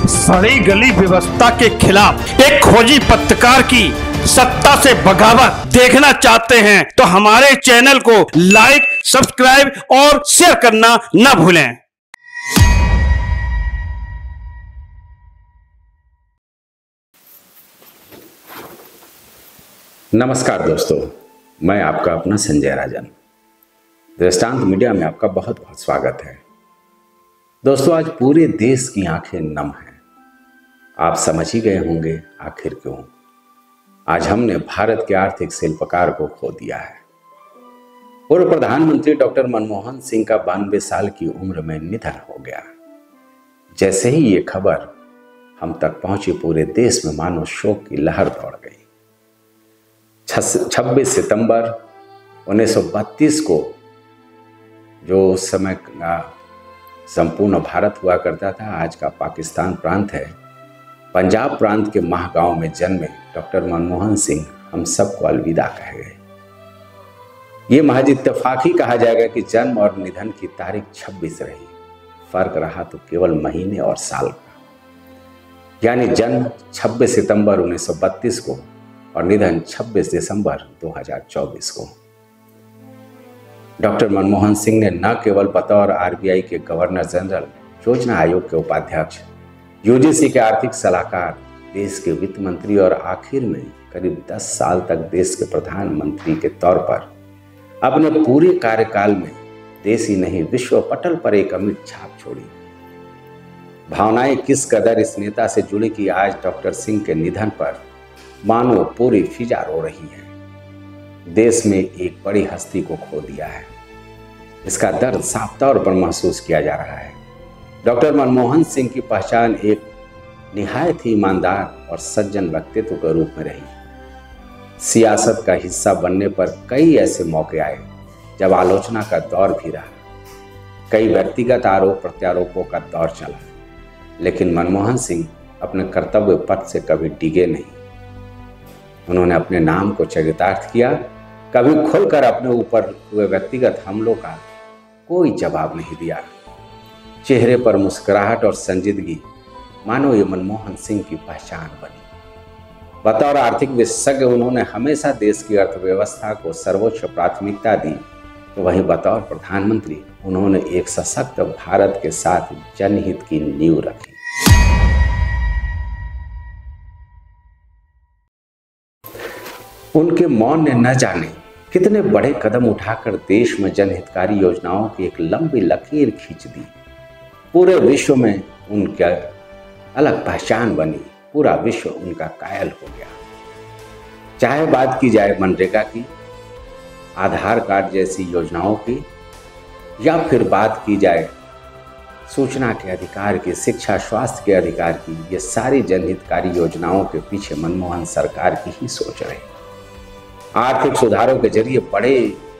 सड़ी गली व्यवस्था के खिलाफ एक खोजी पत्रकार की सत्ता से बगावत देखना चाहते हैं तो हमारे चैनल को लाइक, सब्सक्राइब और शेयर करना न भूलें। नमस्कार दोस्तों, मैं आपका अपना संजय राजन। दृष्टांत मीडिया में आपका बहुत बहुत स्वागत है। दोस्तों, आज पूरे देश की आंखें नम हैं। आप समझ ही गए होंगे आखिर क्यों। आज हमने भारत के आर्थिक शिल्पकार को खो दिया है। पूर्व प्रधानमंत्री डॉक्टर मनमोहन सिंह का 92 साल की उम्र में निधन हो गया। जैसे ही ये खबर हम तक पहुंची, पूरे देश में मानो शोक की लहर दौड़ गई। 26 सितंबर 1932 को, जो उस समय का संपूर्ण भारत हुआ करता था, आज का पाकिस्तान प्रांत है, पंजाब प्रांत के माह गांव में जन्मे डॉक्टर मनमोहन सिंह हम सबको अलविदा कह गए। ये महज इत्तेफाक ही कहा जाएगा कि जन्म और निधन की तारीख 26 रही। फर्क रहा तो केवल महीने और साल का, यानी जन्म 26 सितंबर 1932 को और निधन 26 दिसंबर 2024 को। डॉक्टर मनमोहन सिंह ने न केवल बतौर आरबीआई के गवर्नर जनरल, योजना आयोग के उपाध्यक्ष, यूजीसी के आर्थिक सलाहकार, देश के वित्त मंत्री और आखिर में करीब 10 साल तक देश के प्रधानमंत्री के तौर पर अपने पूरे कार्यकाल में देश ही नहीं विश्व पटल पर एक अमिट छाप छोड़ी। भावनाएं किस कदर इस नेता से जुड़ी कि आज डॉक्टर सिंह के निधन पर मानो पूरी फिजा रो रही है। देश में एक बड़ी हस्ती को खो दिया है। इसका दर्द साफ तौर पर महसूस किया जा रहा है। डॉक्टर मनमोहन सिंह की पहचान एक निहायत ही ईमानदार और सज्जन व्यक्तित्व के रूप में रही। सियासत का हिस्सा बनने पर कई ऐसे मौके आए जब आलोचना का दौर भी रहा, कई व्यक्तिगत आरोप प्रत्यारोपों का दौर चला, लेकिन मनमोहन सिंह अपने कर्तव्य पथ से कभी डिगे नहीं। उन्होंने अपने नाम को चरितार्थ किया। कभी खुलकर अपने ऊपर हुए व्यक्तिगत हमलों का कोई जवाब नहीं दिया। चेहरे पर मुस्कुराहट और संजीदगी मानो ये मनमोहन सिंह की पहचान बनी। बतौर आर्थिक विशेषज्ञ उन्होंने हमेशा देश की अर्थव्यवस्था को सर्वोच्च प्राथमिकता दी, तो वहीं बतौर प्रधानमंत्री उन्होंने एक सशक्त भारत के साथ जनहित की नींव रखी। उनके मौन ने न जाने कितने बड़े कदम उठाकर देश में जनहितकारी योजनाओं की एक लंबी लकीर खींच दी। पूरे विश्व में उनकी अलग पहचान बनी। पूरा विश्व उनका कायल हो गया। चाहे बात की जाए मनरेगा की, आधार कार्ड जैसी योजनाओं की, या फिर बात की जाए सूचना के अधिकार की, शिक्षा स्वास्थ्य के अधिकार की, ये सारी जनहितकारी योजनाओं के पीछे मनमोहन सरकार की ही सोच रही। आर्थिक सुधारों के जरिए बड़े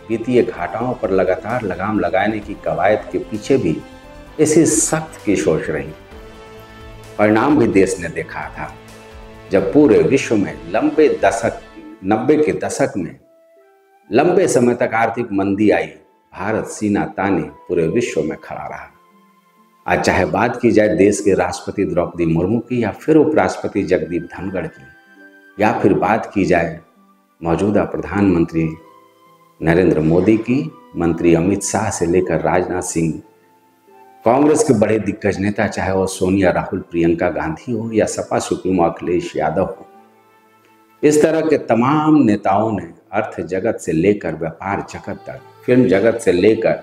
वित्तीय घाटाओं पर लगातार लगाम लगाने की कवायद के पीछे भी इसी सख्त की सोच रही। परिणाम भी देश ने देखा था, जब पूरे विश्व में 90 के दशक में लंबे समय तक आर्थिक मंदी आई, भारत सीना ताने पूरे विश्व में खड़ा रहा। आज चाहे बात की जाए देश के राष्ट्रपति द्रौपदी मुर्मू की, या फिर उपराष्ट्रपति जगदीप धनखड़ की, या फिर बात की जाए मौजूदा प्रधानमंत्री नरेंद्र मोदी की, मंत्री अमित शाह से लेकर राजनाथ सिंह, कांग्रेस के बड़े दिग्गज नेता, चाहे वो सोनिया, राहुल, प्रियंका गांधी हो या सपा सुप्रीमो अखिलेश यादव हो, इस तरह के तमाम नेताओं ने अर्थ जगत से लेकर व्यापार जगत तक, फिल्म जगत से लेकर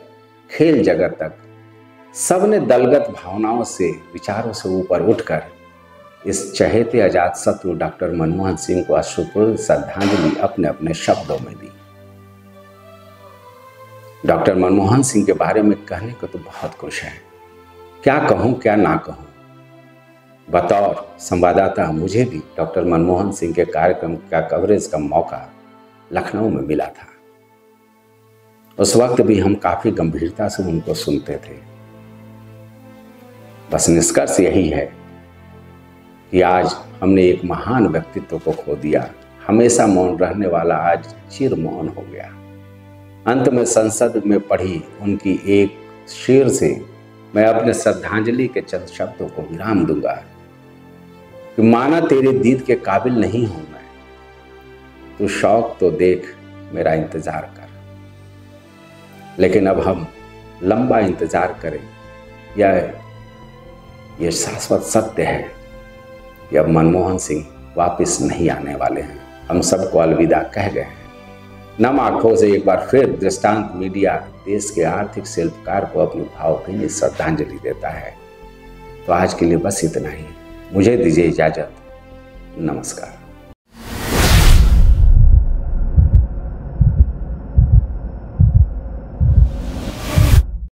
खेल जगत तक, सबने दलगत भावनाओं से, विचारों से ऊपर उठकर इस चहेते अजात शत्रु डॉक्टर मनमोहन सिंह को अश्रुपूर्ण श्रद्धांजलि अपने अपने शब्दों में दी। डॉक्टर मनमोहन सिंह के बारे में कहने को तो बहुत कुछ है, क्या कहूं क्या ना कहूं। बतौर संवाददाता मुझे भी डॉक्टर मनमोहन सिंह के कार्यक्रम का कवरेज का मौका लखनऊ में मिला था। उस वक्त भी हम काफी गंभीरता से उनको सुनते थे। बस निष्कर्ष यही है कि आज हमने एक महान व्यक्तित्व को खो दिया। हमेशा मौन रहने वाला आज चिर मौन हो गया। अंत में संसद में पढ़ी उनकी एक शेर से मैं अपने श्रद्धांजलि के चंद शब्दों को विराम दूंगा। कि माना तेरे दीद के काबिल नहीं हूं मैं, तू शौक तो देख मेरा इंतजार कर। लेकिन अब हम लंबा इंतजार करें या ये शाश्वत सत्य है कि अब मनमोहन सिंह वापस नहीं आने वाले हैं। हम सबको अलविदा कह गए हैं। नम आंखों से एक बार फिर दृष्टांत मीडिया देश के आर्थिक शिल्पकार को अपनी भावभीनी श्रद्धांजलि देता है। तो आज के लिए बस इतना ही। मुझे दीजिए इजाजत। नमस्कार।